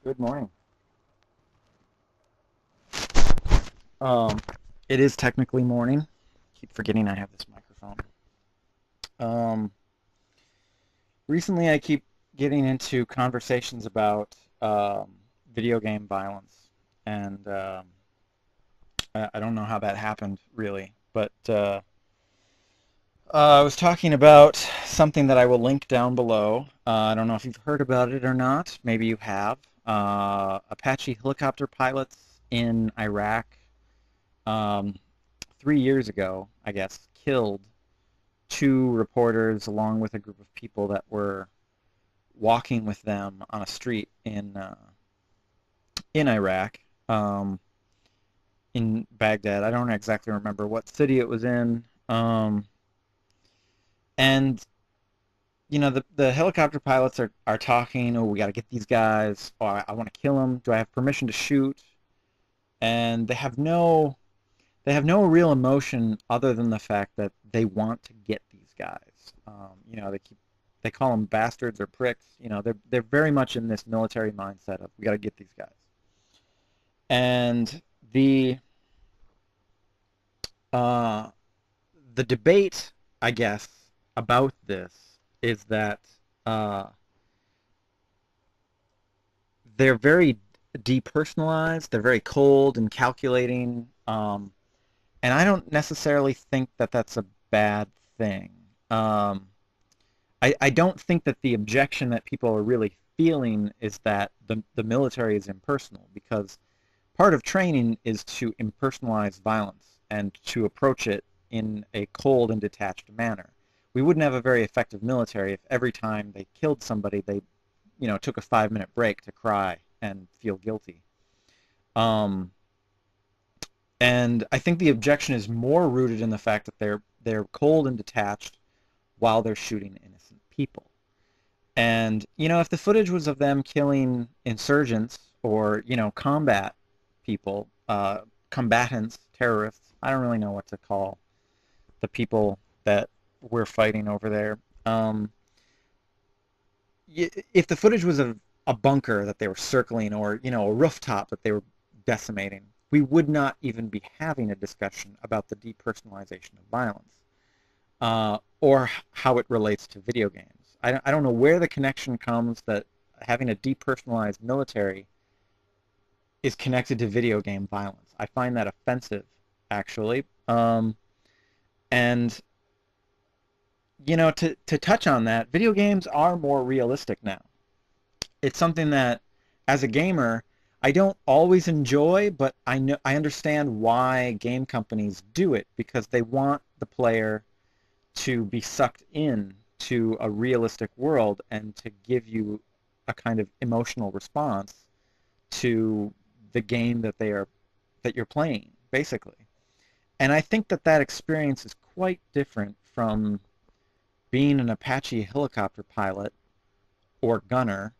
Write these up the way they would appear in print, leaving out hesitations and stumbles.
Good morning. Um, it is technically morning. Keep forgetting I have this microphone. Um, Recently I keep getting into conversations about video game violence, and I don't know how that happened really, but I was talking about something that I will link down below. I don't know if you've heard about it or not. Maybe you have. Apache helicopter pilots in Iraq um, 3 years ago, I guess, killed two reporters along with a group of people that were walking with them on a street in Iraq, um, in Baghdad. I don't exactly remember what city it was in. And the helicopter pilots are talking. Oh, we got to get these guys. Oh, I want to kill them. Do I have permission to shoot? And they have no real emotion other than the fact that they want to get these guys. They call them bastards or pricks. They're very much in this military mindset of we got to get these guys. And uh, the debate, I guess, about this is that uh, they're very depersonalized. They're very cold and calculating. And I don't necessarily think that that's a bad thing. Um, I don't think that the objection that people are really feeling is that the military is impersonal, because part of training is to impersonalize violence and to approach it in a cold and detached manner. We wouldn't have a very effective military if every time they killed somebody they took a 5-minute break to cry and feel guilty. Um, and I think the objection is more rooted in the fact that they're cold and detached while they're shooting innocent people. And if the footage was of them killing insurgents or combat people, combatants, terrorists, I don't really know what to call the people that we're fighting over there. If the footage was of a bunker that they were circling, or a rooftop that they were decimating, we would not even be having a discussion about the depersonalization of violence, or how it relates to video games. I don't know where the connection comes that having a depersonalized military is connected to video game violence. I find that offensive, actually. And to touch on that, video games are more realistic now. It's something that, as a gamer, I don't always enjoy, but I understand why game companies do it, because they want the player to be sucked in to a realistic world and to give you a kind of emotional response to the game that you're playing, basically. And I think that experience is quite different from being an Apache helicopter pilot or gunner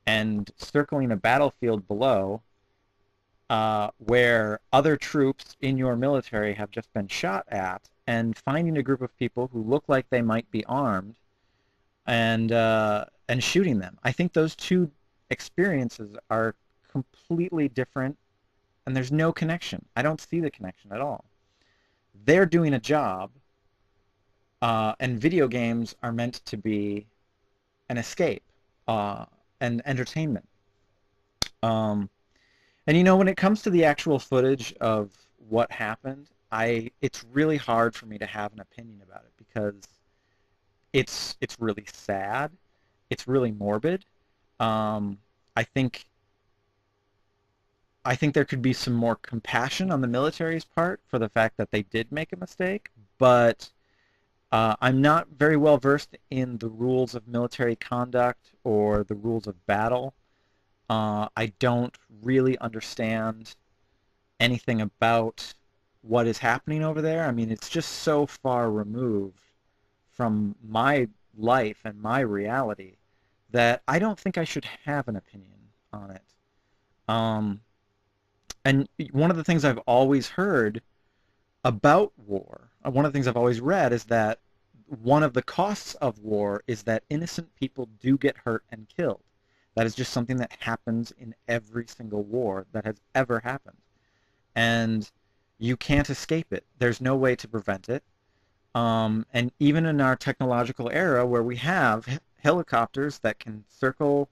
and circling a battlefield below, where other troops in your military have just been shot at, and finding a group of people who look like they might be armed and shooting them. I think those two experiences are completely different, and there's no connection. I don't see the connection at all. They're doing a job, and video games are meant to be an escape, uh, and entertainment. Um, and when it comes to the actual footage of what happened, it's really hard for me to have an opinion about it, because it's really sad. It's really morbid. Um, I think I think there could be some more compassion on the military's part for the fact that they did make a mistake, but I'm not very well versed in the rules of military conduct or the rules of battle. I don't really understand anything about what is happening over there. I mean, it's just so far removed from my life and my reality that I don't think I should have an opinion on it. Um, and one of the things I've always heard about war, one of the things I've always read, is that one of the costs of war is that innocent people do get hurt and killed. That is just something that happens in every single war that has ever happened. And you can't escape it. There's no way to prevent it. And even in our technological era where we have helicopters that can circle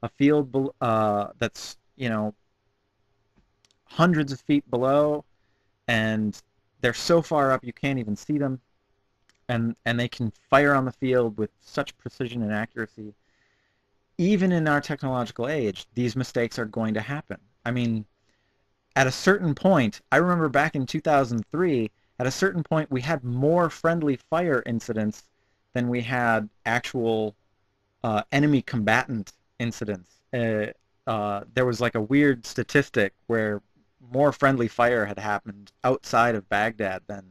a field that's, hundreds of feet below, and they're so far up you can't even see them, and they can fire on the field with such precision and accuracy. Even in our technological age, these mistakes are going to happen. I mean, at a certain point, I remember back in 2003, at a certain point, we had more friendly fire incidents than we had actual enemy combatant incidents. There was like a weird statistic where more friendly fire had happened outside of Baghdad than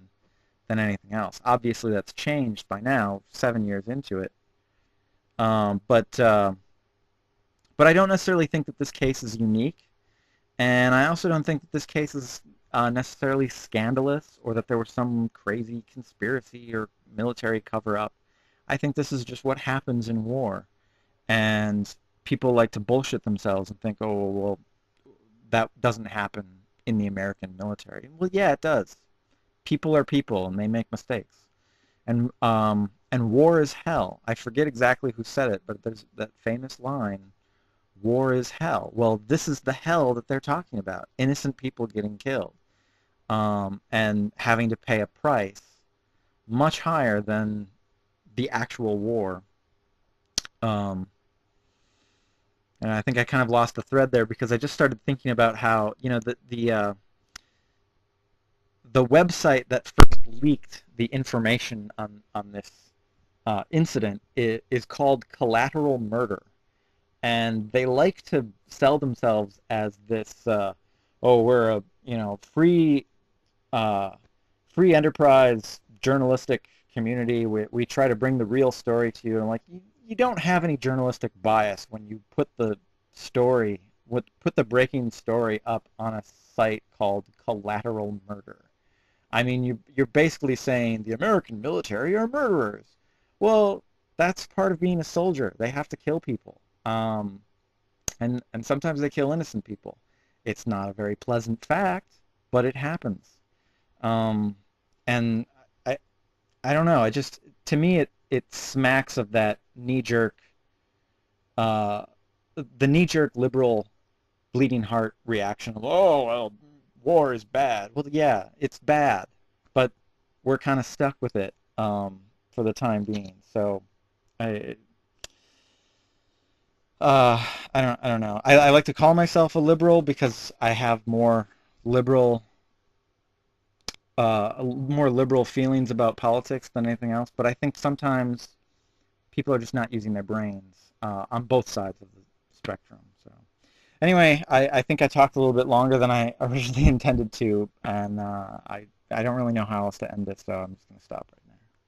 anything else. Obviously, that's changed by now, 7 years into it. Um, but uh, but I don't necessarily think that this case is unique. And I also don't think that this case is necessarily scandalous or that there was some crazy conspiracy or military cover-up. I think this is just what happens in war. And people like to bullshit themselves and think, oh, well, that doesn't happen in the American military. Well, yeah, it does. People are people and they make mistakes. And war is hell. I forget exactly who said it, but there's that famous line, war is hell. Well, this is the hell that they're talking about. Innocent people getting killed, and having to pay a price much higher than the actual war. Um, and I think I kind of lost the thread there because I just started thinking about how, the website that first leaked the information on this incident is called Collateral Murder. And they like to sell themselves as this, oh, we're a uh, free enterprise journalistic community. We try to bring the real story to you. And like you don't have any journalistic bias when you put the story, put the breaking story up on a site called Collateral Murder. I mean, you're basically saying the American military are murderers. Well, that's part of being a soldier. They have to kill people. And sometimes they kill innocent people. It's not a very pleasant fact, but it happens. Um, and I I don't know. I just to me it smacks of that knee jerk uh, the knee jerk liberal bleeding heart reaction of, oh well, war is bad. Well, yeah, it's bad, but we're kind of stuck with it for the time being. So I Uh, I don't know. I like to call myself a liberal because I have liberal, more liberal feelings about politics than anything else. But I think sometimes people are just not using their brains on both sides of the spectrum. So anyway, I think I talked a little bit longer than I originally intended to, and I don't really know how else to end this, so I'm just going to stop right